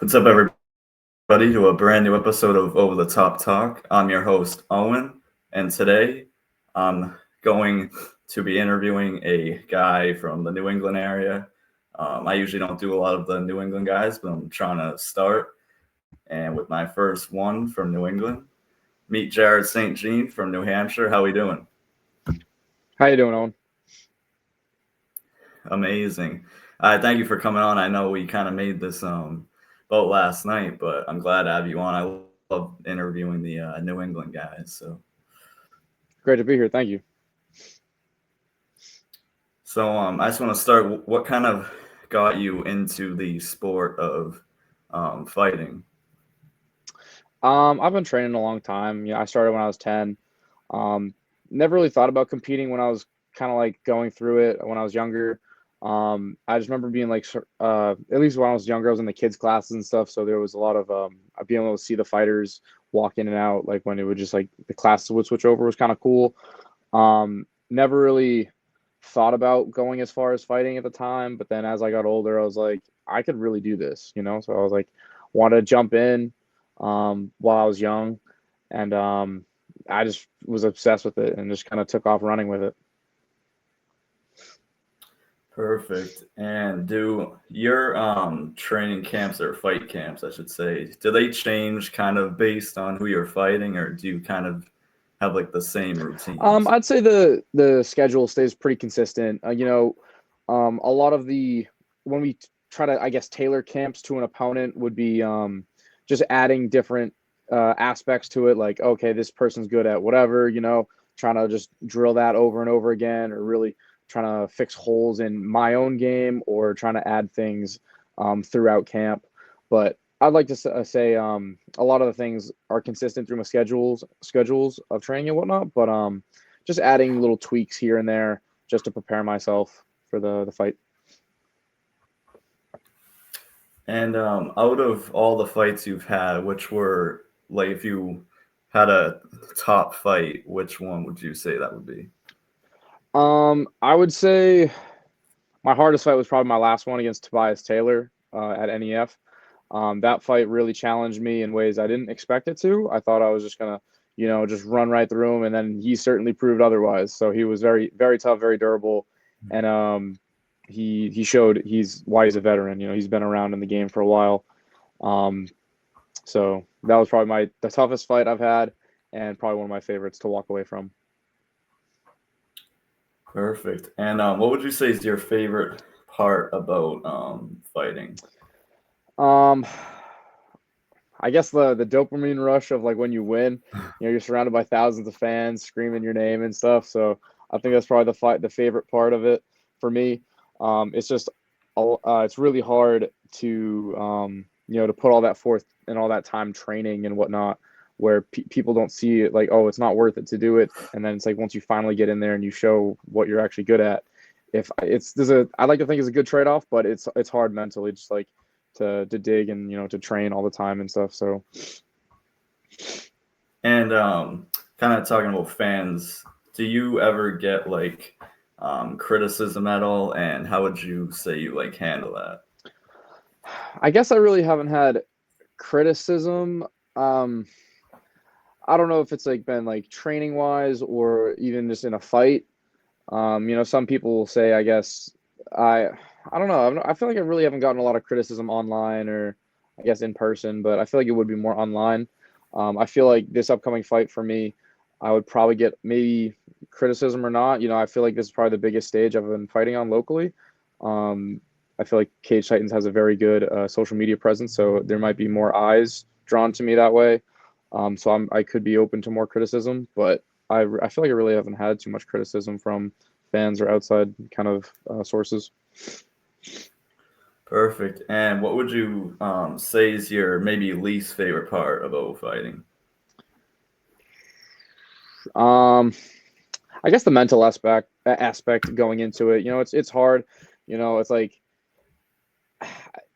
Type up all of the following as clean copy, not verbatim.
What's up, everybody, to a brand new episode of Over the Top Talk. I'm your host, Owen, and today I'm going to be interviewing a guy from the New England area. I usually don't do a lot of the New England guys, but I'm trying to start. And with my first one from New England, meet Jarrod St from New Hampshire. How we doing? How you doing, Owen? Amazing. Thank you for coming on. I know we kind of made this boat last night, but I'm glad to have you on. I love interviewing the New England guys. Great to be here. Thank you. I just want to start. What kind of got you into the sport of fighting? I've been training a long time. I started when I was 10. Um, Never really thought about competing when I was kind of like going through it when I was younger. I just remember being like, at least when I was younger, I was in the kids' classes and stuff. So there was a lot of I'd be able to see the fighters walk in and out, like when it would just like the classes would switch over was kind of cool. Never really thought about going as far as fighting at the time, but then as I got older, I was like, I could really do this. So I was like, wanted to jump in while I was young, and I just was obsessed with it and just kind of took off running with it. Perfect. And do your training camps or fight camps, I should say, do they change kind of based on who you're fighting, or do you kind of have like the same routines? I'd say the schedule stays pretty consistent. A lot of the when we try to, I guess, tailor camps to an opponent would be just adding different aspects to it. Like, okay, this person's good at whatever. Trying to just drill that over and over again, or really trying to fix holes in my own game, or trying to add things throughout camp. But I'd like to say a lot of the things are consistent through my schedules of training and whatnot, but just adding little tweaks here and there just to prepare myself for the fight. And out of all the fights you've had, which were like if you had a top fight, which one would you say that would be? I would say my hardest fight was probably my last one against Tobias Taylor at NEF. That fight really challenged me in ways I didn't expect it to. I thought I was just gonna, just run right through him, and then he certainly proved otherwise. So he was very, very tough, very durable, and he showed why he's a veteran. He's been around in the game for a while. Um, so that was probably the toughest fight I've had, and probably one of my favorites to walk away from. Perfect. And what would you say is your favorite part about fighting? Um, I guess the dopamine rush of like when you win, you're surrounded by thousands of fans screaming your name and stuff. So I think that's probably the favorite part of it for me. It's just it's really hard to to put all that forth and all that time training and whatnot, where people don't see it like, oh, it's not worth it to do it, and then it's like once you finally get in there and you show what you're actually good at, if it's there's a I like to think it's a good trade off, but it's hard mentally, just like to dig and to train all the time and stuff. So And kind of talking about fans, do you ever get like criticism at all? And how would you say you like handle that? I guess I really haven't had criticism. Um, I don't know if it's like been like training wise or even just in a fight. Some people will say, I guess I I don't know. I feel like I really haven't gotten a lot of criticism online or I guess in person, but I feel like it would be more online. I feel like this upcoming fight for me, I would probably get maybe criticism or not. I feel like this is probably the biggest stage I've been fighting on locally. Um, I feel like Cage Titans has a very good social media presence, so there might be more eyes drawn to me that way. So I could be open to more criticism, but I feel like I really haven't had too much criticism from fans or outside kind of sources. Perfect. And what would you say is your maybe least favorite part about fighting? Um, I guess the mental aspect going into it. It's hard. It's like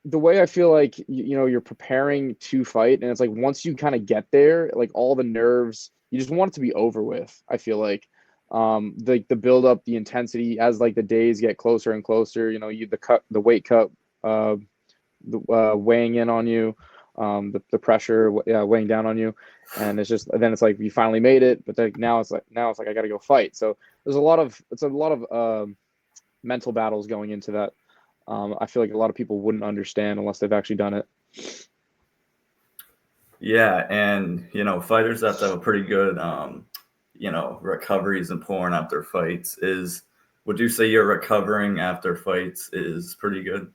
the way I feel like you're preparing to fight, and it's like once you kind of get there, like all the nerves, you just want it to be over with. I feel like the build up, the intensity as like the days get closer and closer. The weight cut uh, weighing in on you, the pressure weighing down on you, and then it's like you finally made it, but then now it's like I got to go fight. So there's a lot of mental battles going into that. I feel like a lot of people wouldn't understand unless they've actually done it. Yeah, and fighters have to have a pretty good recoveries and pouring after fights. Would you say your recovering after fights is pretty good?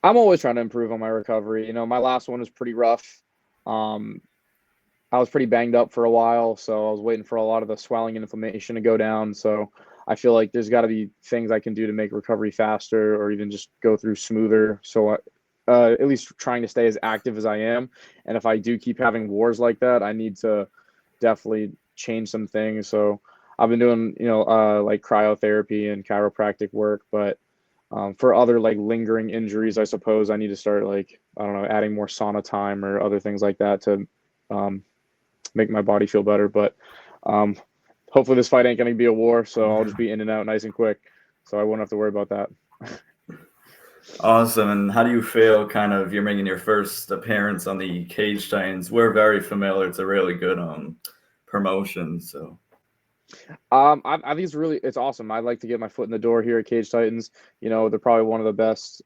I'm always trying to improve on my recovery. My last one was pretty rough. I was pretty banged up for a while, so I was waiting for a lot of the swelling and inflammation to go down. So I feel like there's got to be things I can do to make recovery faster, or even just go through smoother. So at least trying to stay as active as I am. And if I do keep having wars like that, I need to definitely change some things. So I've been doing, like cryotherapy and chiropractic work, but for other like lingering injuries, I suppose I need to start, like, I don't know, adding more sauna time or other things like that to make my body feel better. But hopefully this fight ain't going to be a war, so I'll just be in and out nice and quick, so I won't have to worry about that. Awesome. And how do you feel you're making your first appearance on the Cage Titans? We're very familiar. It's a really good promotion. So I think it's awesome. I'd like to get my foot in the door here at Cage Titans. They're probably one of the best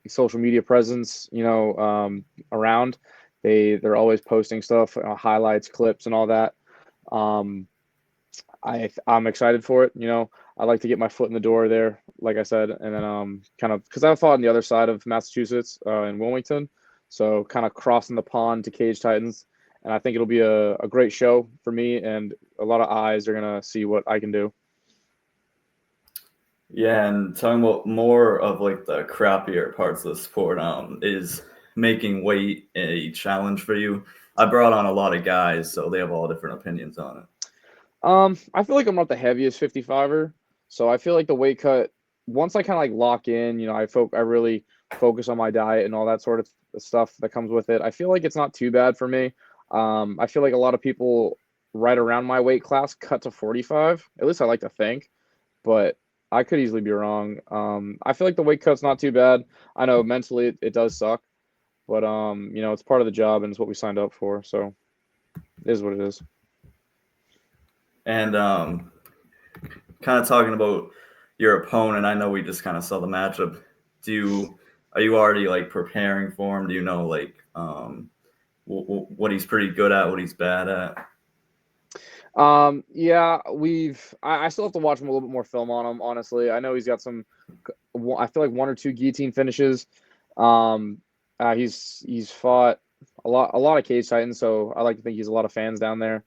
social media presence, around. They're always posting stuff, highlights, clips, and all that. I'm excited for it. I'd like to get my foot in the door there, like I said, and then kind of, because I fought on the other side of Massachusetts, in Wilmington, so kind of crossing the pond to Cage Titans, and I think it'll be a great show for me, and a lot of eyes are gonna see what I can do. yeah, and talking about more of like the crappier parts of the sport, is making weight a challenge for you? I brought on a lot of guys, so they have all different opinions on it. I feel like I'm not the heaviest 55er, so I feel like the weight cut, once I kind of like lock in, I really focus on my diet and all that sort of stuff that comes with it. I feel like it's not too bad for me. I feel like a lot of people right around my weight class cut to 45. At least I like to think, but I could easily be wrong. I feel like the weight cut's not too bad. I know mentally it does suck, but it's part of the job and it's what we signed up for, so it is what it is. And kind of talking about your opponent, I know we just kind of saw the matchup. Are you already like preparing for him? Do you know like what he's pretty good at, what he's bad at? Yeah, I still have to watch him a little bit more film on him, honestly. I know he's got I feel like one or two guillotine finishes. He's fought a lot of Cage Titans, so I like to think he's a lot of fans down there.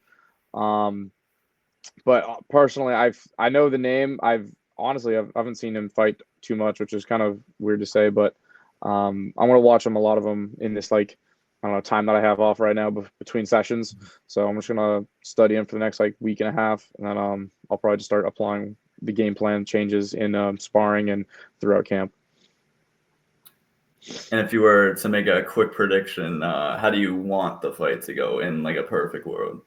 But personally, I know the name. I haven't seen him fight too much, which is kind of weird to say, but I'm gonna watch him, a lot of them, in this, like, I don't know, time that I have off right now between sessions. So I'm just gonna study him for the next like week and a half, and then I'll probably just start applying the game plan changes in sparring and throughout camp. And if you were to make a quick prediction, how do you want the fight to go in like a perfect world?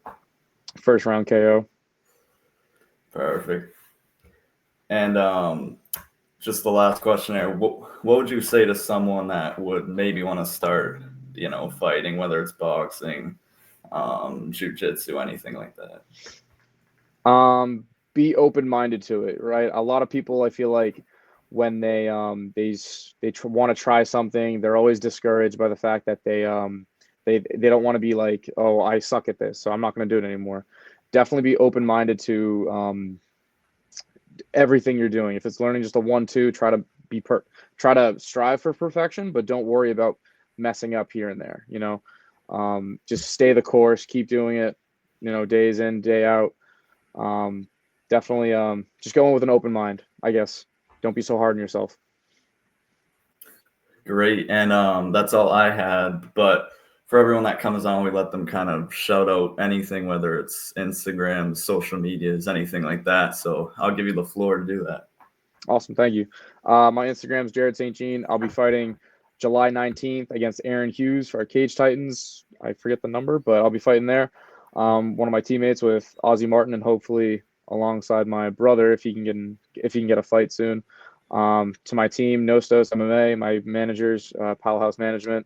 First round KO. Perfect. And just the last question there, what would you say to someone that would maybe want to start, fighting, whether it's boxing, jiu-jitsu, anything like that? Be open-minded to it, right? A lot of people, I feel like, when they want to try something, they're always discouraged by the fact that they don't want to be like, oh, I suck at this, so I'm not going to do it anymore. Definitely be open-minded to everything you're doing. If it's learning just a 1-2, try to strive for perfection, but don't worry about messing up here and there. Just stay the course, keep doing it, days in, day out. Definitely just go in with an open mind, I guess. Don't be so hard on yourself. Great. And that's all I had. But for everyone that comes on, we let them kind of shout out anything, whether it's Instagram, social medias, anything like that. So I'll give you the floor to do that. Awesome. Thank you. My Instagram is Jarrod St. I'll be fighting July 19th against Aaron Hughes for our Cage Titans. I forget the number, but I'll be fighting there. One of my teammates with Ozzie Martin, and hopefully alongside my brother if he can get a fight soon. To my team, Nostos MMA, my managers, Powerhouse Management,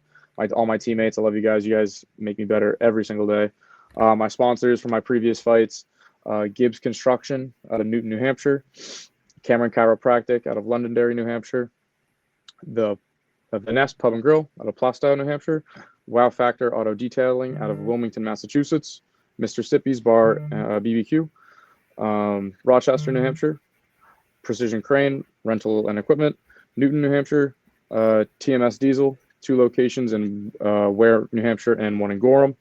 all my teammates, I love you guys. You guys make me better every single day. My sponsors for my previous fights, Gibbs Construction out of Newton, New Hampshire, Cameron Chiropractic out of Londonderry, New Hampshire, the Nest Pub and Grill out of Plastow, New Hampshire, Wow Factor Auto Detailing out of Wilmington, Massachusetts, Mr. Sippy's Bar BBQ, Rochester, New Hampshire, Precision Crane Rental and Equipment, Newton, New Hampshire, TMS Diesel, 2 locations in Ware, New Hampshire, and 1 in Gorham,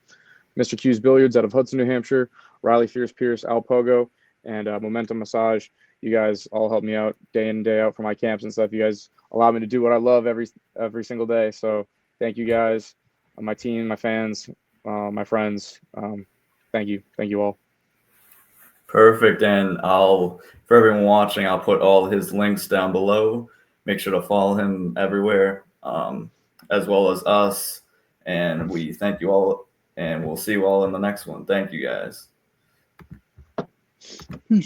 Mr. Q's Billiards out of Hudson, New Hampshire, Riley Fierce Pierce, Al Pogo, and Momentum Massage. You guys all help me out day in and day out for my camps and stuff. You guys allow me to do what I love every single day. So thank you guys, my team, my fans, my friends. Thank you all. Perfect. And for everyone watching, I'll put all his links down below. Make sure to follow him everywhere, as well as us. And we thank you all, and we'll see you all in the next one. Thank you guys. Peace.